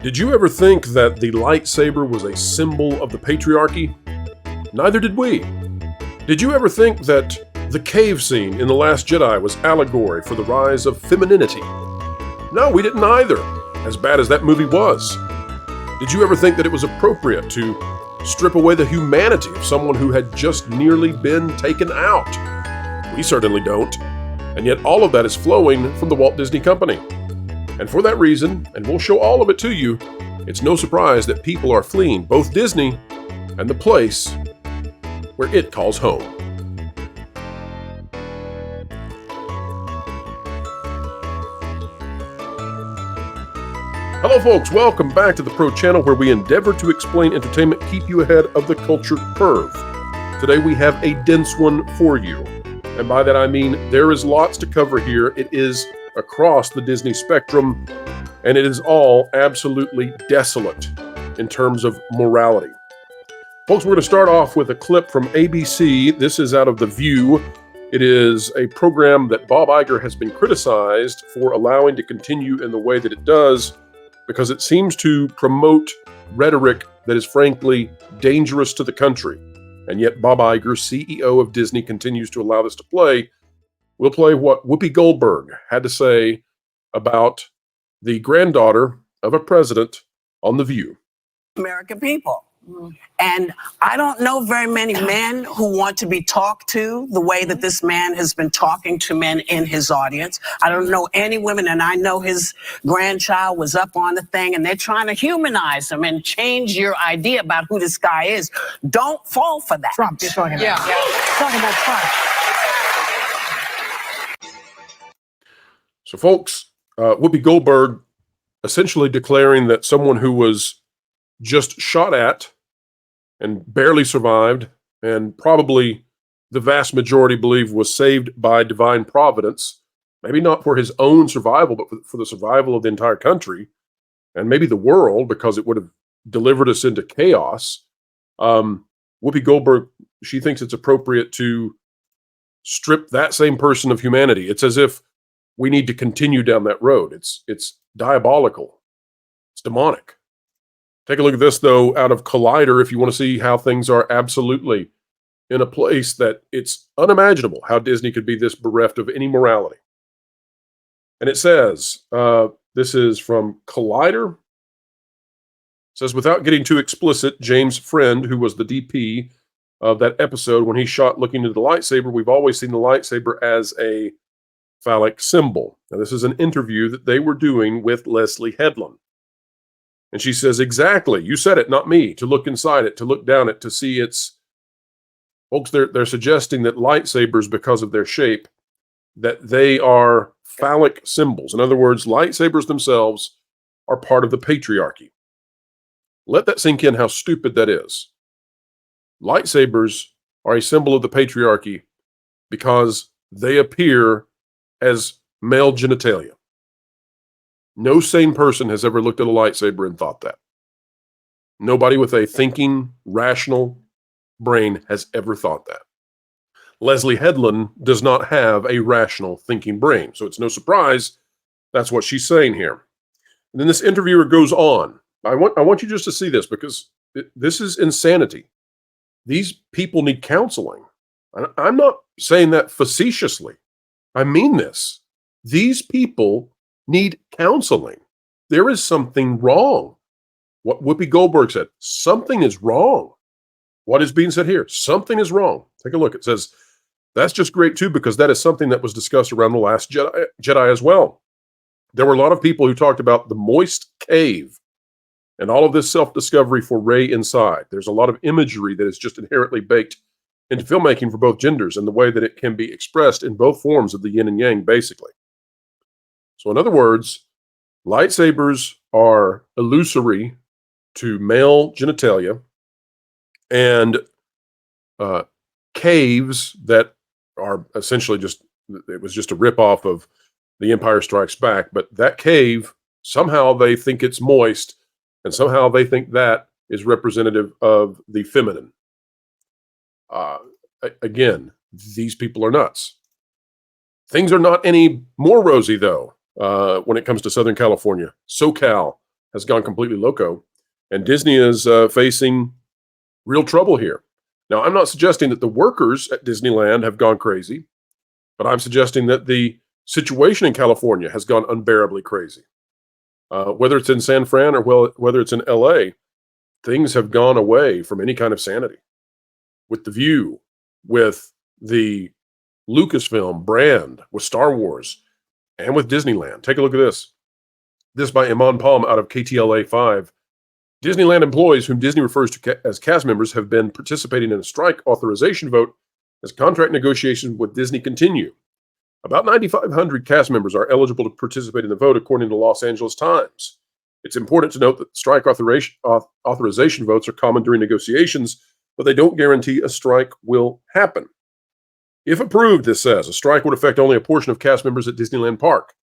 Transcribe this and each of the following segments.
Did you ever think that the lightsaber was a symbol of the patriarchy? Neither did we. Did you ever think that the cave scene in The Last Jedi was allegory for the rise of femininity? No, we didn't either, as bad as that movie was. Did you ever think that it was appropriate to strip away the humanity of someone who had just nearly been taken out? We certainly don't. And yet all of that is flowing from the Walt Disney Company. And for that reason, and we'll show all of it to you, it's no surprise that people are fleeing both Disney and the place where it calls home. Hello folks, welcome back to the Pro Channel, where we endeavor to explain entertainment, keep you ahead of the culture curve. Today we have a dense one for you. And by that I mean there is lots to cover here. It is across the Disney spectrum, and it is all absolutely desolate in terms of morality. Folks, we're going to start off with a clip from ABC. This is out of The View. It is a program that Bob Iger has been criticized for allowing to continue in the way that it does, because it seems to promote rhetoric that is frankly dangerous to the country. And yet Bob Iger, CEO of Disney, continues to allow this to play. We'll play what Whoopi Goldberg had to say about the granddaughter of a president on The View. American people. And I don't know very many men who want to be talked to the way that this man has been talking to men in his audience. I don't know any women, and I know his grandchild was up on the thing, and they're trying to humanize him and change your idea about who this guy is. Don't fall for that. Trump, you're talking about. Yeah. Talking about Trump. So folks, Whoopi Goldberg essentially declaring that someone who was just shot at and barely survived, and probably the vast majority believe was saved by divine providence, maybe not for his own survival, but for the survival of the entire country, and maybe the world, because it would have delivered us into chaos. Whoopi Goldberg, she thinks it's appropriate to strip that same person of humanity. It's as if we need to continue down that road. It's diabolical. It's demonic. Take a look at this, though, out of Collider, if you want to see how things are absolutely in a place that it's unimaginable how Disney could be this bereft of any morality. And it says, this is from Collider. It says, without getting too explicit, James Friend, who was the DP of that episode when he shot looking into the lightsaber, we've always seen the lightsaber as a phallic symbol. Now, this is an interview that they were doing with Leslye Headland. And she says, exactly, you said it, not me, to look inside it, to look down it, to see its... Folks, they're suggesting that lightsabers, because of their shape, that they are phallic symbols. In other words, lightsabers themselves are part of the patriarchy. Let that sink in how stupid that is. Lightsabers are a symbol of the patriarchy because they appear as male genitalia. No sane person has ever looked at a lightsaber and thought that. Nobody with a thinking, rational brain has ever thought that. Leslye Headland does not have a rational thinking brain, so it's no surprise that's what she's saying here. And then this interviewer goes on. I want you just to see this, because this is insanity. These people need counseling. I'm not saying that facetiously. I mean this. These people need counseling. There is something wrong. What Whoopi Goldberg said, something is wrong. What is being said here? Something is wrong. Take a look. It says, that's just great too, because that is something that was discussed around The Last Jedi as well. There were a lot of people who talked about the moist cave and all of this self-discovery for Rey inside. There's a lot of imagery that is just inherently baked into filmmaking for both genders, and the way that it can be expressed in both forms of the yin and yang, basically. So in other words, lightsabers are illusory to male genitalia, and caves that are essentially it was just a ripoff of The Empire Strikes Back, but that cave, somehow they think it's moist, and somehow they think that is representative of the feminine. Again, these people are nuts. Things are not any more rosy, though, when it comes to Southern California. SoCal has gone completely loco, and Disney is facing real trouble here. Now, I'm not suggesting that the workers at Disneyland have gone crazy, but I'm suggesting that the situation in California has gone unbearably crazy. Whether it's in San Fran or whether it's in LA, things have gone away from any kind of sanity. With The View, with the Lucasfilm brand, with Star Wars, and with Disneyland. Take a look at this. This by Iman Palm out of KTLA 5. Disneyland employees, whom Disney refers to as cast members, have been participating in a strike authorization vote as contract negotiations with Disney continue. About 9,500 cast members are eligible to participate in the vote, according to Los Angeles Times. It's important to note that strike authorization votes are common during negotiations, but they don't guarantee a strike will happen. If approved, this says, a strike would affect only a portion of cast members at Disneyland Park.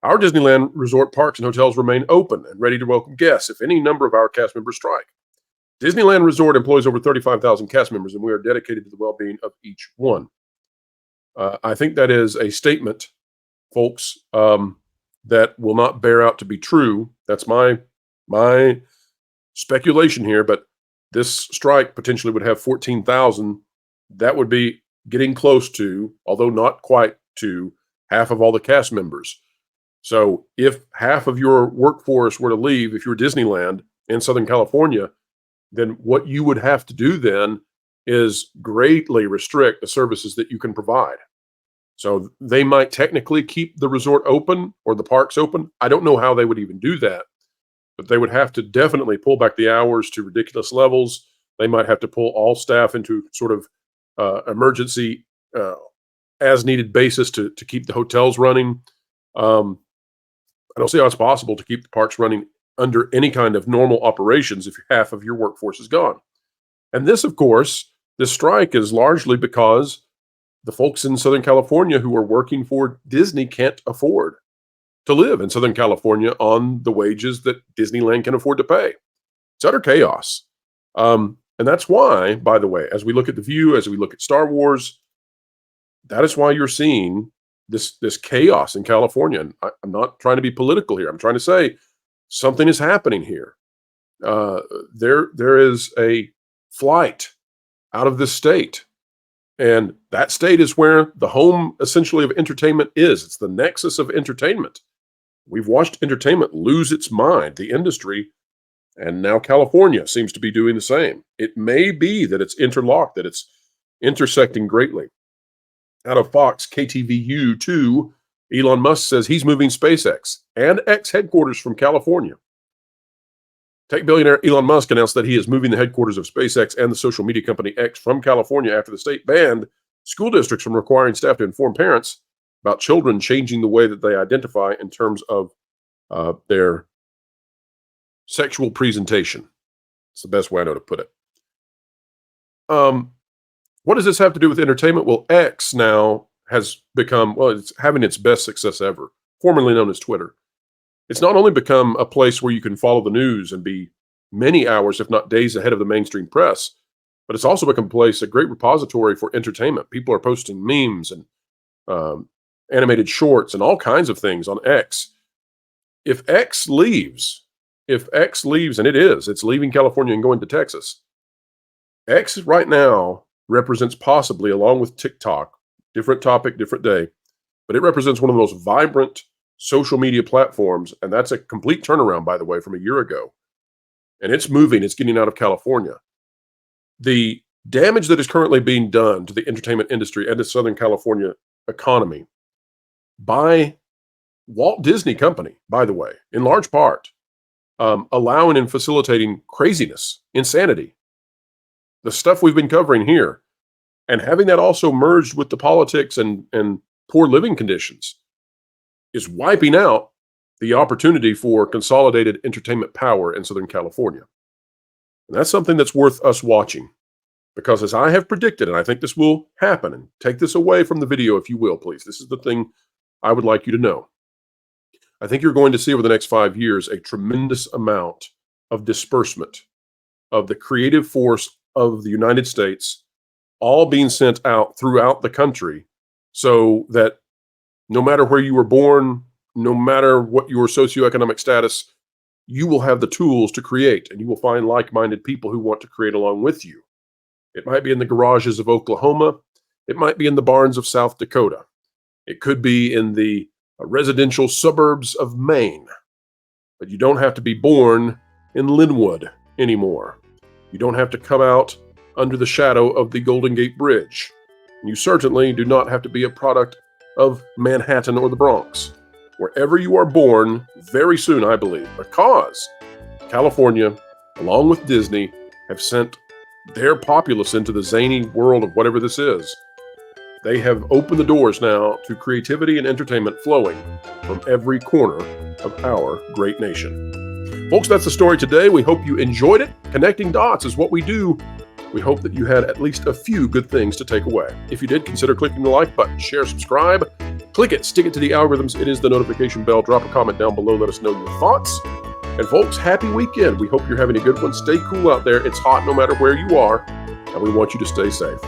Our Disneyland resort parks and hotels remain open and ready to welcome guests if any number of our cast members strike. Disneyland Resort employs over 35,000 cast members, and we are dedicated to the well-being of each one. I think that is a statement, folks, that will not bear out to be true. That's my speculation here, but this strike potentially would have 14,000. That would be getting close to, although not quite to, half of all the cast members. So if half of your workforce were to leave, if you're Disneyland in Southern California, then what you would have to do then is greatly restrict the services that you can provide. So they might technically keep the resort open or the parks open. I don't know how they would even do that, but they would have to definitely pull back the hours to ridiculous levels. They might have to pull all staff into sort of emergency as needed basis to keep the hotels running. I don't see how it's possible to keep the parks running under any kind of normal operations if half of your workforce is gone. And this, of course, this strike is largely because the folks in Southern California who are working for Disney can't afford to live in Southern California on the wages that Disneyland can afford to pay. It's utter chaos. And that's why, by the way, as we look at The View, as we look at Star Wars, that is why you're seeing this chaos in California. And I'm not trying to be political here. I'm trying to say something is happening here. There is a flight out of this state. And that state is where the home, essentially, of entertainment is. It's the nexus of entertainment. We've watched entertainment lose its mind, the industry, and now California seems to be doing the same. It may be that it's interlocked, that it's intersecting greatly. Out of Fox KTVU 2, Elon Musk says he's moving SpaceX and X headquarters from California. Tech billionaire Elon Musk announced that he is moving the headquarters of SpaceX and the social media company X from California after the state banned school districts from requiring staff to inform parents about children changing the way that they identify in terms of their sexual presentation. It's the best way I know to put it. What does this have to do with entertainment? Well, X now has become, well, it's having its best success ever, formerly known as Twitter. It's not only become a place where you can follow the news and be many hours, if not days, ahead of the mainstream press, but it's also become a great repository for entertainment. People are posting memes and animated shorts and all kinds of things on X. If X leaves, and it's leaving California and going to Texas, X right now represents possibly, along with TikTok, different topic, different day, but it represents one of the most vibrant social media platforms, and that's a complete turnaround, by the way, from a year ago. And it's moving, it's getting out of California. The damage that is currently being done to the entertainment industry and the Southern California economy by Walt Disney Company, by the way, in large part, allowing and facilitating craziness, insanity, the stuff we've been covering here, and having that also merged with the politics and poor living conditions, is wiping out the opportunity for consolidated entertainment power in Southern California. And that's something that's worth us watching, because as I have predicted, and I think this will happen, and take this away from the video if you will, please. This is the thing I would like you to know. I think you're going to see over the next 5 years a tremendous amount of disbursement of the creative force of the United States, all being sent out throughout the country, so that no matter where you were born, no matter what your socioeconomic status, you will have the tools to create, and you will find like-minded people who want to create along with you. It might be in the garages of Oklahoma. It might be in the barns of South Dakota. It could be in the residential suburbs of Maine. But you don't have to be born in Linwood anymore. You don't have to come out under the shadow of the Golden Gate Bridge. You certainly do not have to be a product of Manhattan or the Bronx. Wherever you are born, very soon, I believe, because California, along with Disney, have sent their populace into the zany world of whatever this is. They have opened the doors now to creativity and entertainment flowing from every corner of our great nation. Folks, that's the story today. We hope you enjoyed it. Connecting dots is what we do. We hope that you had at least a few good things to take away. If you did, consider clicking the like button, share, subscribe, click it, stick it to the algorithms. It is the notification bell. Drop a comment down below. Let us know your thoughts. And folks, happy weekend. We hope you're having a good one. Stay cool out there. It's hot no matter where you are, and we want you to stay safe.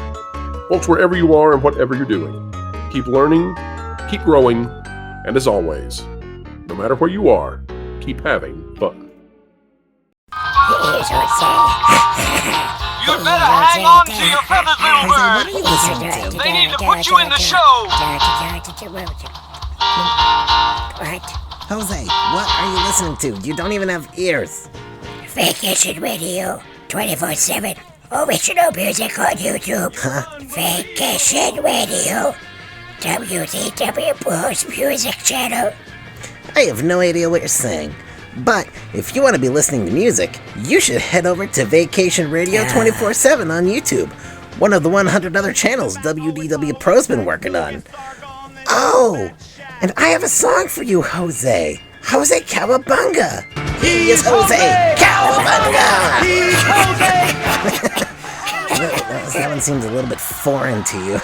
Folks, wherever you are and whatever you're doing, keep learning, keep growing, and as always, no matter where you are, keep having fun. You'd better hang on to your feathers, little bird. They need to put you in the show. What? Jose, what are you listening to? You don't even have ears. Vacation Radio 24/7. Original music on YouTube. Vacation Radio. WDW Pro Music Channel. I have no idea what you're saying. But if you want to be listening to music, you should head over to Vacation Radio 24/7 on YouTube. One of the 100 other channels WDW Pro's been working on. Oh, and I have a song for you, Jose. Jose Cowabunga. He is Jose Cowabunga. He's Jose. That one seems a little bit foreign to you.